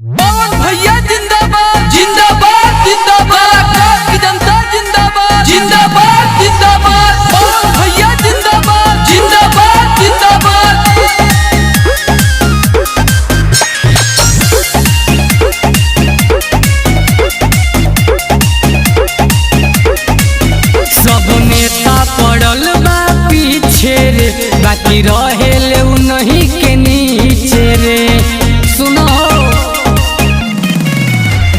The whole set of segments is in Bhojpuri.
पवन भैया जिंदाबाद जिंदाबाद जिंदाबाद की जनता जिंदाबाद जिंदाबाद जिंदाबाद पवन भैया जिंदाबाद जिंदाबाद जिंदाबाद। सब नेता पड़ल बा पीछे रे, बाकी रहेले उ नहीं के नीचे रे। सुनो,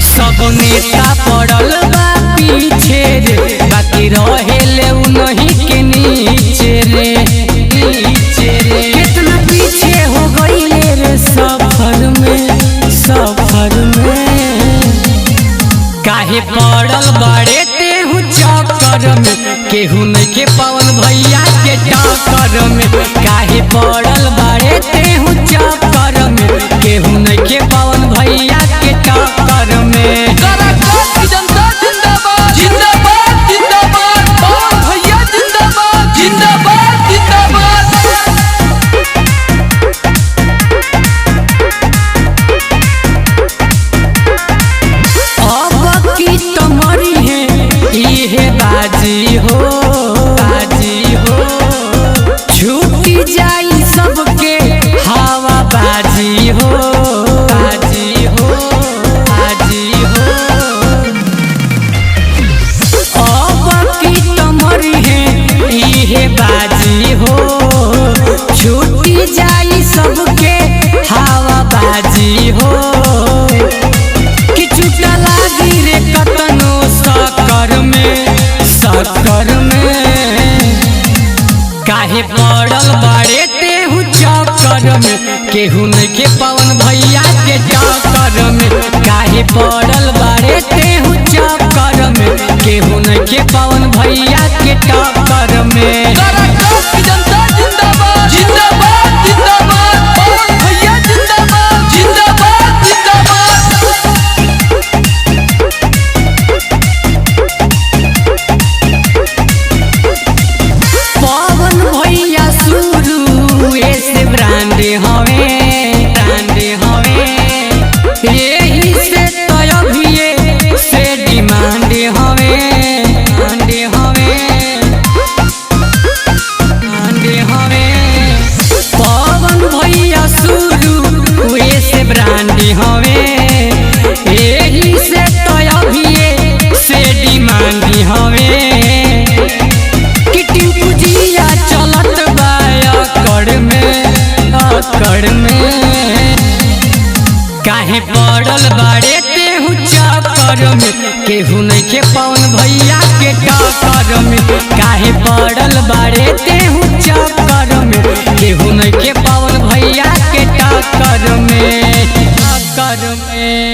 सब नेता पड़ल बा पीछे रे, बाकी रहेले उ नहीं के नीचे रे। नीचे रे कितना पीछे हो गईले रे सफर में, सफर में। काहे पड़ल बाड़े तेहू चक्कर में, केहू नहीं के पवन भैया के टक्कर में। काहे पड़ल बाड़े तेहू चक्कर में, केहू नहीं के पवन भैया के टक्कर में। की जनता जिंदाबाद जिंदाबाद जिंदाबाद पवन भैया जिंदाबाद जिंदाबाद जिंदाबाद। अब की तमरी है इहे बाजी हो, बाजी हो। छूटी जाई सबके हवा बाजी हो, बाजी हो, बाजी हो। अब की तमरी है इहे बाजी हो, छूटी जाई सबके हवा बाजी हो। किचुटा लागी रे कतनो सकर में, सकर में। काहे पड़ल बाड़े तेहू चक्कर में, केहू नहीं के पवन भैया के टक्कर में। काहे पड़ल बाड़े तेहू चक्कर में, केहू नहीं के पवन भैया के टक्कर में। की जनता जिंदाबाद जिंदाबाद जिंदाबाद पवन भैया जिंदाबाद जिंदाबाद जिंदाबाद। पवन भैया शुरू ऐसे ब्रांड हवे, ब्रांड हवे। यही से तो अभी से डिमांड हवे, डिमांड हवे, डिमांड हवे। पवन भैया शुरू ऐसे ब्रांड हवे, यही से तो अभी से डिमांड हवे। पुजिया चलत बा अकड़ में, अकड़ में। काहे पड़ल बाड़े तेहू चक्कर में, केहू नहीं के पवन भैया के टक्कर में। काहे पड़ल बाड़े तेहू चक्कर में, केहू नहीं के पवन भैया के टक्कर में, टक्कर में।